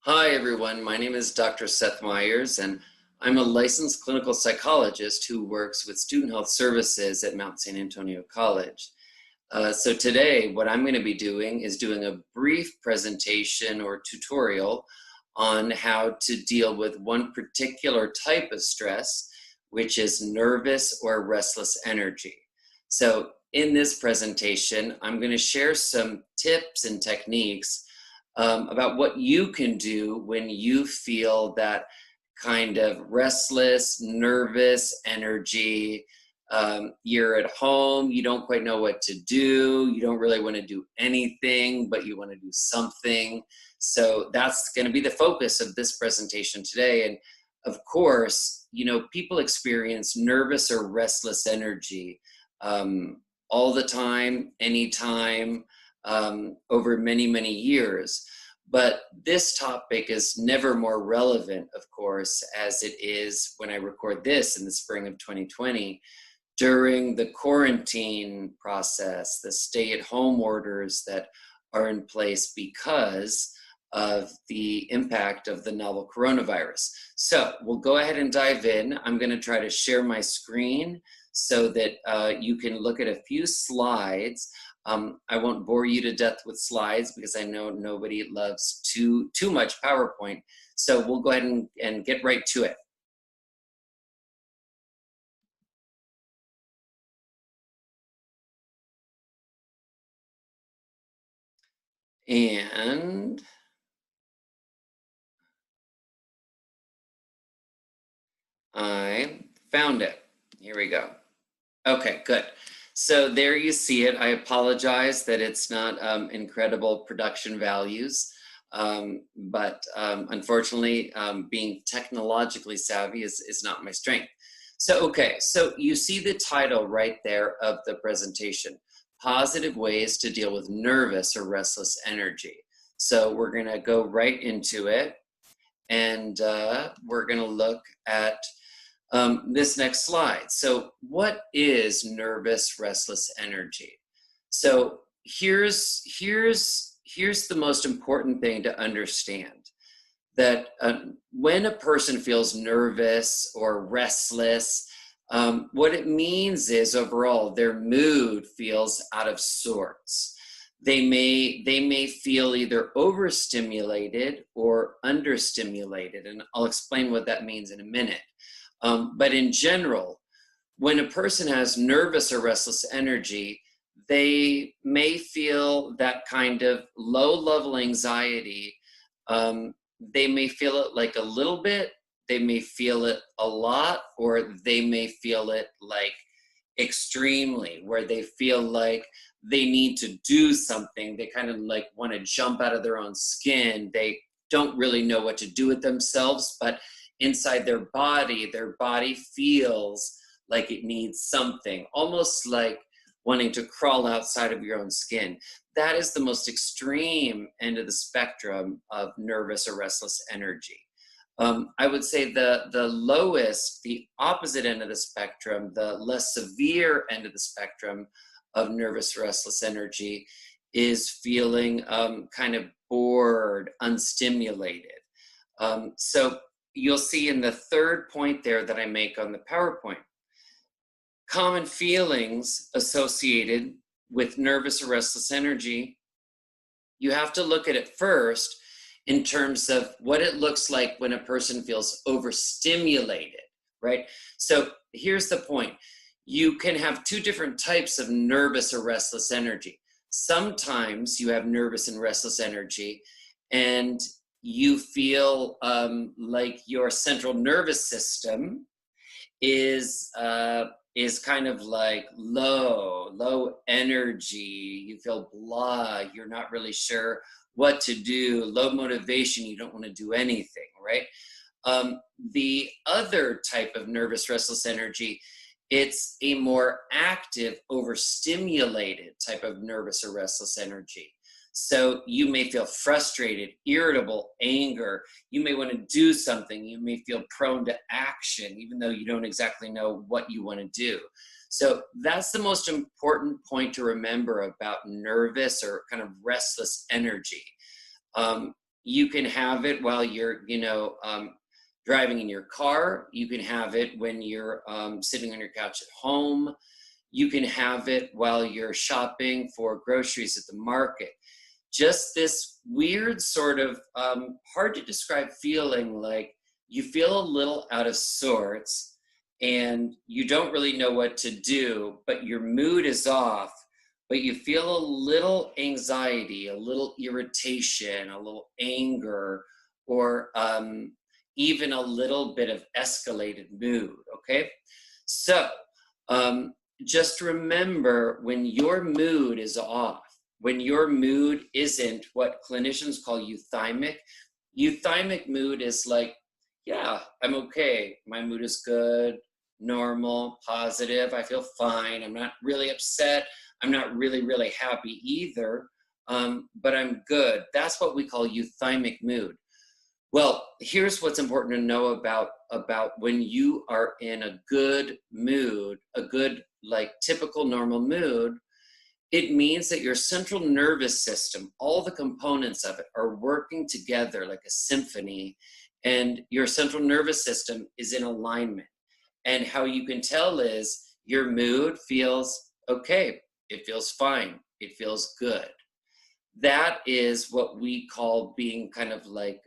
Hi, everyone. My name is Dr. Seth Meyers, and I'm a licensed clinical psychologist who works with student health services at Mount San Antonio College. So today, what I'm going to be doing is doing a brief presentation or tutorial on how to deal with one particular type of stress, which is nervous or restless energy. So in this presentation, I'm going to share some tips and techniques about what you can do when you feel that kind of restless, nervous energy. You're at home, you don't quite know what to do, you don't really want to do anything, but you want to do something. So that's going to be the focus of this presentation today. And of course, people experience nervous or restless energy all the time, anytime, over many, many years. But this topic is never more relevant, of course, as it is when I record this in the spring of 2020, during the quarantine process, the stay-at-home orders that are in place because of the impact of the novel coronavirus. So we'll go ahead and dive in. I'm going to try to share my screen so that you can look at a few slides. I won't bore you to death with slides because I know nobody loves too much PowerPoint. So we'll go ahead and get right to it. And I found it. Here we go. Okay, good. So there you see it. I apologize that it's not incredible production values, but unfortunately, being technologically savvy is not my strength. So, okay, so you see the title right there of the presentation, Positive Ways to Deal with Nervous or Restless Energy. So we're gonna go right into it, and we're gonna look at this next slide. So what is nervous, restless energy? So here's the most important thing to understand, that when a person feels nervous or restless, what it means is overall their mood feels out of sorts. They may feel either overstimulated or understimulated, and I'll explain what that means in a minute. But in general, when a person has nervous or restless energy, they may feel that kind of low-level anxiety. They may feel it like a little bit, they may feel it a lot, or they may feel it like extremely, where they feel like they need to do something. They kind of like want to jump out of their own skin. They don't really know what to do with themselves, but inside their body feels like it needs something, almost like wanting to crawl outside of your own skin. That is the most extreme end of the spectrum of nervous or restless energy. I would say the lowest, the opposite end of the spectrum, the less severe end of the spectrum of nervous restless energy is feeling kind of bored, unstimulated. So you'll see in the third point there that I make on the PowerPoint, common feelings associated with nervous or restless energy. You have to look at it first in terms of what it looks like when a person feels overstimulated, right? So here's the point. You can have two different types of nervous or restless energy. Sometimes you have nervous and restless energy, and you feel like your central nervous system is kind of like low energy. You feel blah. You're not really sure what to do. Low motivation. You don't want to do anything, right? The other type of nervous restless energy, it's a more active, overstimulated type of nervous or restless energy. So you may feel frustrated, irritable, anger. You may want to do something. You may feel prone to action, even though you don't exactly know what you want to do. So that's the most important point to remember about nervous or kind of restless energy. You can have it while you're, driving in your car. You can have it when you're sitting on your couch at home. You can have it while you're shopping for groceries at the market. Just this weird sort of hard to describe feeling, like you feel a little out of sorts and you don't really know what to do, but your mood is off, but you feel a little anxiety, a little irritation, a little anger, or even a little bit of escalated mood, okay? So just remember, when your mood is off, when your mood isn't what clinicians call euthymic mood is like, yeah, I'm okay. My mood is good, normal, positive. I feel fine. I'm not really upset. I'm not really, really happy either, but I'm good. That's what we call euthymic mood. Well, here's what's important to know about when you are in a good mood, a good, like typical normal mood. It means that your central nervous system, all the components of it, are working together like a symphony, and your central nervous system is in alignment. And how you can tell is your mood feels okay, it feels fine, it feels good. That is what we call being kind of like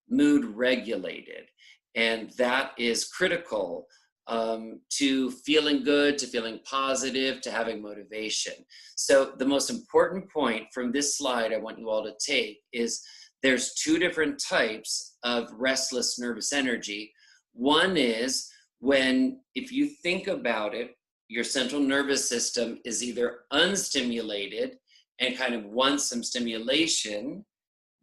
mood regulated. And that is critical to feeling good, to feeling positive, to having motivation. So the most important point from this slide I want you all to take is there's two different types of restless nervous energy. One is when, if you think about it, your central nervous system is either unstimulated and kind of wants some stimulation,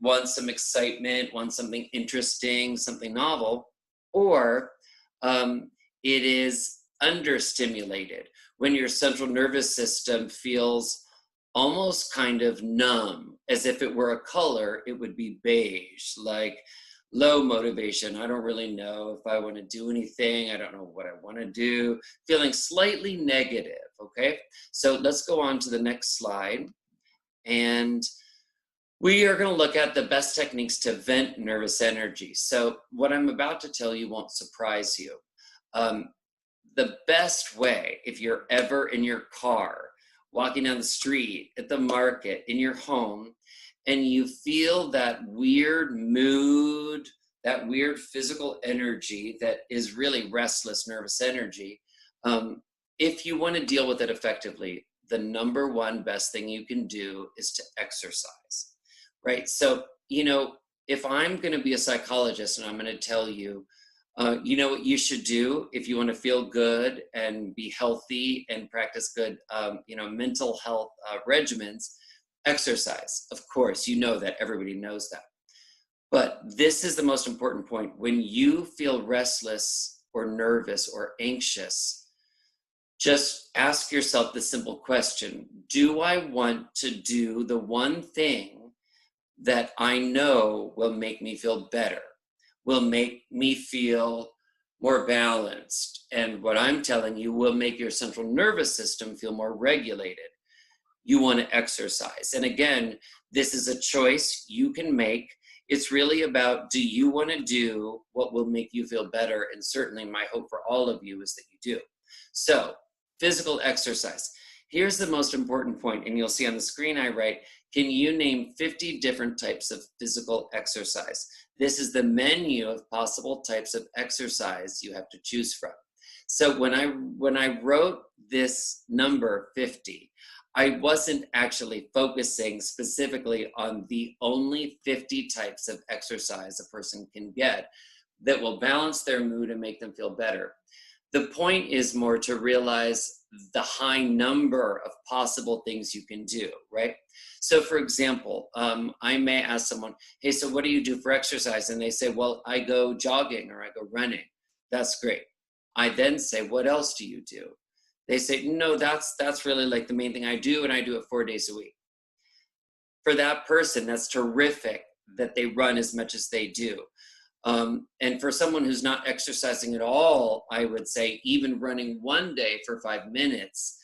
wants some excitement, wants something interesting, something novel, or it is understimulated, when your central nervous system feels almost kind of numb. As if it were a color, it would be beige, like low motivation. I don't really know if I want to do anything. I don't know what I want to do. Feeling slightly negative, okay? So let's go on to the next slide. And we are going to look at the best techniques to vent nervous energy. So what I'm about to tell you won't surprise you. The best way, if you're ever in your car, walking down the street, at the market, in your home, and you feel that weird mood, that weird physical energy that is really restless nervous energy, if you want to deal with it effectively, the number one best thing you can do is to exercise, right? So, if I'm going to be a psychologist and I'm going to tell you, what you should do if you want to feel good and be healthy and practice good, mental health regimens, exercise. Of course, that everybody knows that. But this is the most important point. When you feel restless or nervous or anxious, just ask yourself the simple question: do I want to do the one thing that I know will make me feel better, will make me feel more balanced? And what I'm telling you will make your central nervous system feel more regulated. You want to exercise. And again, this is a choice you can make. It's really about, do you want to do what will make you feel better? And certainly my hope for all of you is that you do. So, physical exercise. Here's the most important point, and you'll see on the screen I write, can you name 50 different types of physical exercise? This is the menu of possible types of exercise you have to choose from. So when I wrote this number 50, I wasn't actually focusing specifically on the only 50 types of exercise a person can get that will balance their mood and make them feel better. The point is more to realize the high number of possible things you can do, right? So for example, I may ask someone, hey, so what do you do for exercise? And they say, well, I go jogging or I go running. That's great. I then say, what else do you do? They say, no, that's really like the main thing I do, and I do it 4 days a week. For that person, that's terrific that they run as much as they do. And for someone who's not exercising at all, I would say even running one day for 5 minutes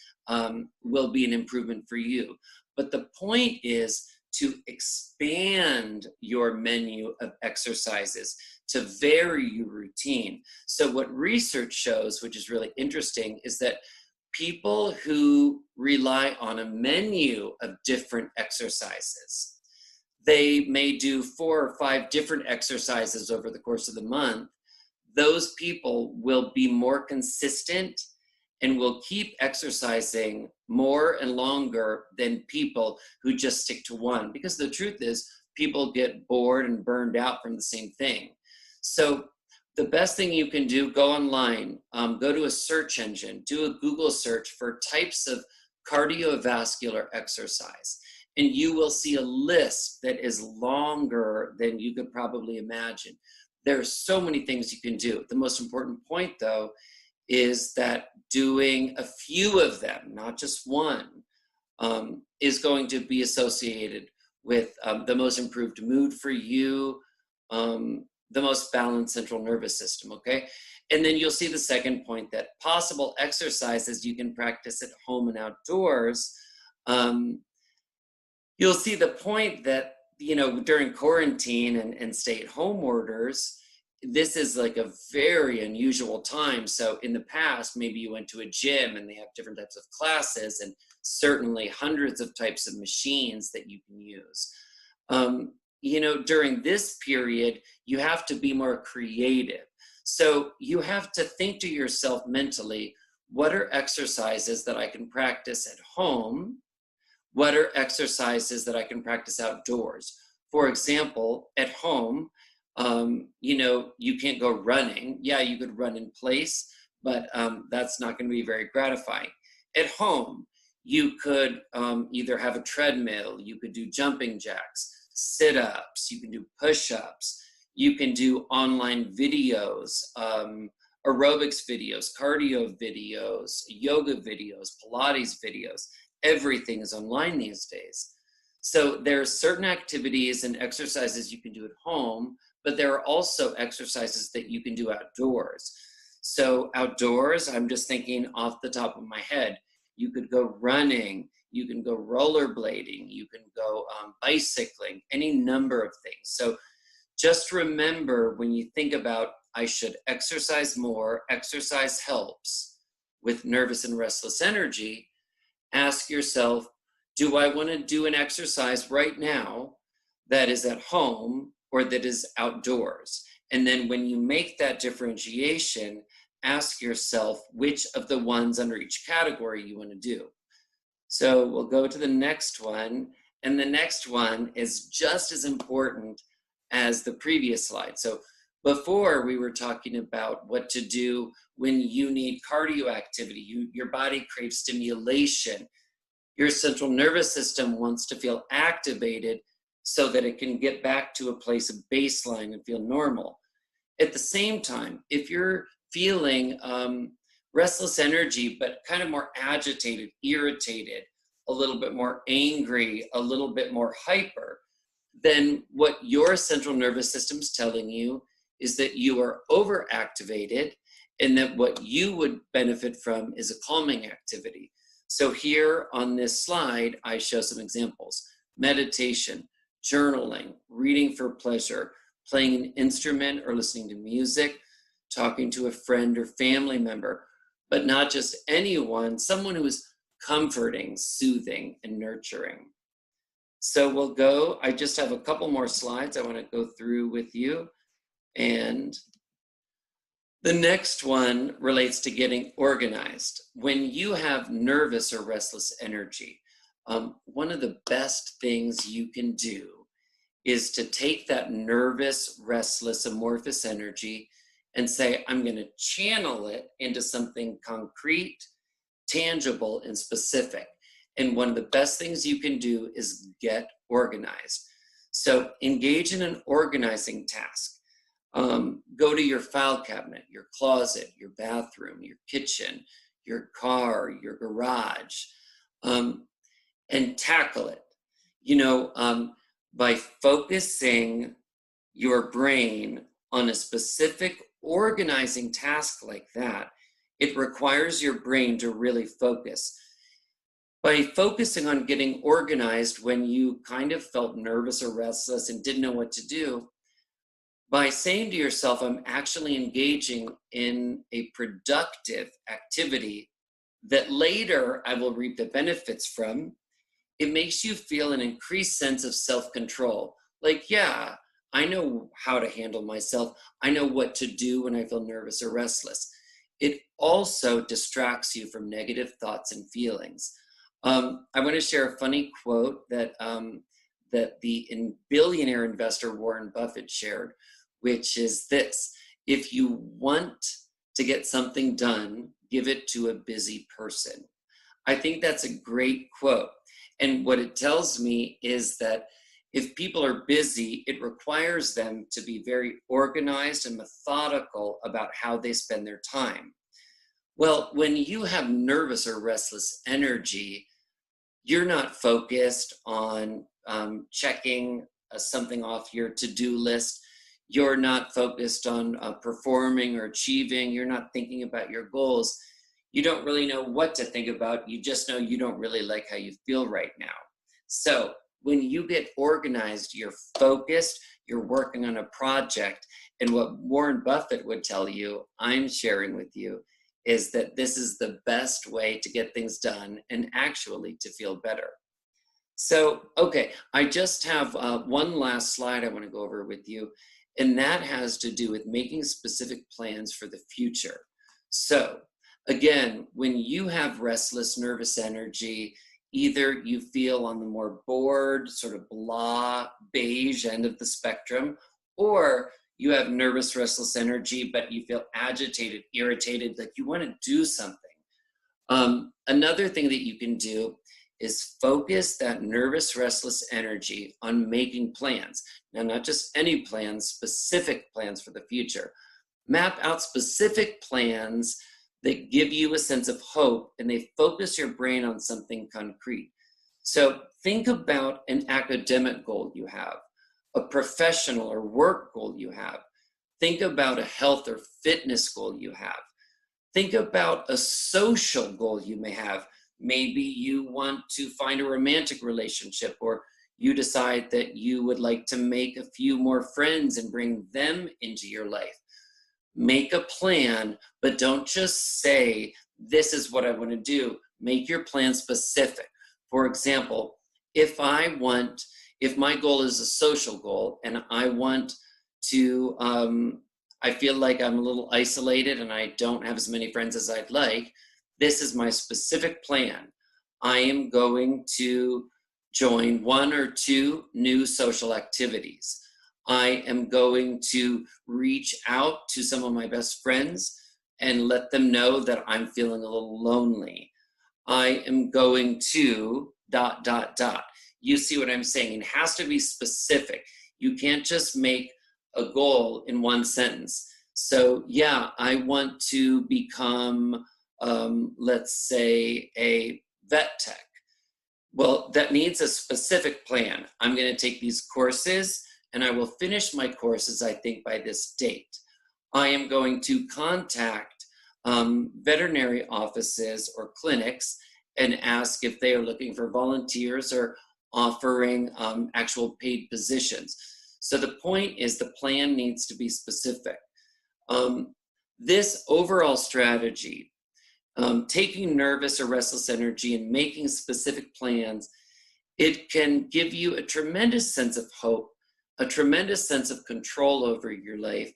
will be an improvement for you. But the point is to expand your menu of exercises, to vary your routine. So what research shows, which is really interesting, is that people who rely on a menu of different exercises, they may do 4 or 5 different exercises over the course of the month. Those people will be more consistent and will keep exercising more and longer than people who just stick to one. Because the truth is, people get bored and burned out from the same thing. So the best thing you can do, go online, go to a search engine, do a Google search for types of cardiovascular exercise, and you will see a list that is longer than you could probably imagine. There are so many things you can do. The most important point, though, is that doing a few of them, not just one, is going to be associated with the most improved mood for you, the most balanced central nervous system, okay? And then you'll see the second point, that possible exercises you can practice at home and outdoors. You'll see the point that, you know, during quarantine and stay-at-home orders, this is like a very unusual time. So in the past, maybe you went to a gym and they have different types of classes and certainly hundreds of types of machines that you can use. You know, during this period, you have to be more creative. So you have to think to yourself mentally, what are exercises that I can practice at home? What are exercises that I can practice outdoors? For example, at home, you know, you can't go running. Yeah, you could run in place, but that's not going to be very gratifying. At home, you could either have a treadmill, you could do jumping jacks, sit-ups, you can do push-ups, you can do online videos, aerobics videos, cardio videos, yoga videos, Pilates videos. Everything is online these days. So there are certain activities and exercises you can do at home, but there are also exercises that you can do outdoors. So outdoors, I'm just thinking off the top of my head, you could go running, you can go rollerblading, you can go bicycling, any number of things. So just remember, when you think about, I should exercise more, exercise helps with nervous and restless energy, ask yourself, do I want to do an exercise right now that is at home or that is outdoors? And then when you make that differentiation, ask yourself which of the ones under each category you want to do. So we'll go to the next one. And the next one is just as important as the previous slide. So before, we were talking about what to do when you need cardio activity. Your body craves stimulation. Your central nervous system wants to feel activated so that it can get back to a place of baseline and feel normal. At the same time, if you're feeling restless energy, but kind of more agitated, irritated, a little bit more angry, a little bit more hyper, then what your central nervous system is telling you is that you are overactivated and that what you would benefit from is a calming activity. So here on this slide, I show some examples: meditation, journaling, reading for pleasure, playing an instrument or listening to music, talking to a friend or family member, but not just anyone, someone who is comforting, soothing, and nurturing. So we'll go, I just have a couple more slides I want to go through with you. And the next one relates to getting organized. When you have nervous or restless energy, one of the best things you can do is to take that nervous, restless, amorphous energy and say, I'm going to channel it into something concrete, tangible, and specific. And one of the best things you can do is get organized. So engage in an organizing task. Go to your file cabinet, your closet, your bathroom, your kitchen, your car, your garage, and tackle it. You know, by focusing your brain on a specific organizing task like that, it requires your brain to really focus. By focusing on getting organized when you kind of felt nervous or restless and didn't know what to do, by saying to yourself, I'm actually engaging in a productive activity that later I will reap the benefits from, it makes you feel an increased sense of self-control. Like, yeah, I know how to handle myself. I know what to do when I feel nervous or restless. It also distracts you from negative thoughts and feelings. I want to share a funny quote that the billionaire investor Warren Buffett shared, which is this: if you want to get something done, give it to a busy person. I think that's a great quote. And what it tells me is that if people are busy, it requires them to be very organized and methodical about how they spend their time. Well, when you have nervous or restless energy, you're not focused on checking something off your to-do list. You're not focused on performing or achieving. You're not thinking about your goals. You don't really know what to think about. You just know you don't really like how you feel right now. So when you get organized, you're focused, you're working on a project. And what Warren Buffett would tell you, I'm sharing with you, is that this is the best way to get things done and actually to feel better. So, okay, I just have one last slide I want to go over with you, and that has to do with making specific plans for the future. So, again, when you have restless, nervous energy, either you feel on the more bored, sort of blah, beige end of the spectrum, or you have nervous, restless energy, but you feel agitated, irritated, like you want to do something. Another thing that you can do is focus that nervous, restless energy on making plans. Now, not just any plans, specific plans for the future. Map out specific plans that give you a sense of hope, and they focus your brain on something concrete. So think about an academic goal you have, a professional or work goal you have. Think about a health or fitness goal you have. Think about a social goal you may have. Maybe you want to find a romantic relationship, or you decide that you would like to make a few more friends and bring them into your life. Make a plan, but don't just say, this is what I want to do. Make your plan specific. For example, if my goal is a social goal and I want to, I feel like I'm a little isolated and I don't have as many friends as I'd like, this is my specific plan. I am going to join 1 or 2 new social activities. I am going to reach out to some of my best friends and let them know that I'm feeling a little lonely. I am going to ... You see what I'm saying? It has to be specific. You can't just make a goal in one sentence. So yeah, I want to become, let's say, a vet tech. Well, that needs a specific plan. I'm going to take these courses and I will finish my courses, I think, by this date. I am going to contact veterinary offices or clinics and ask if they are looking for volunteers or offering actual paid positions. So the point is the plan needs to be specific. This overall strategy, taking nervous or restless energy and making specific plans, it can give you a tremendous sense of hope, a tremendous sense of control over your life.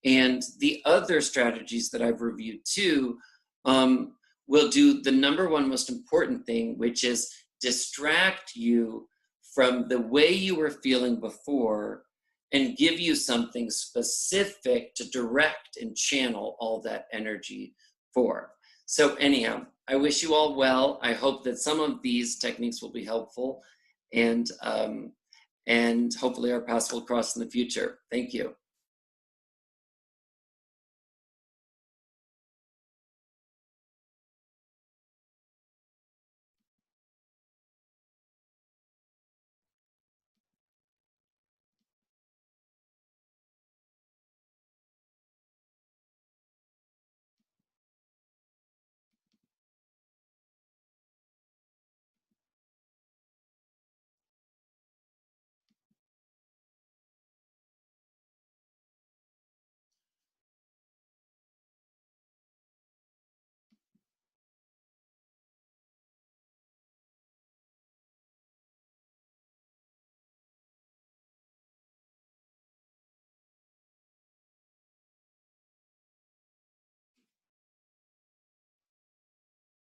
And the other strategies that I've reviewed too will do the number one most important thing, which is distract you from the way you were feeling before and give you something specific to direct and channel all that energy for. So anyhow, I wish you all well. I hope that some of these techniques will be helpful, and hopefully our paths will cross in the future. Thank you.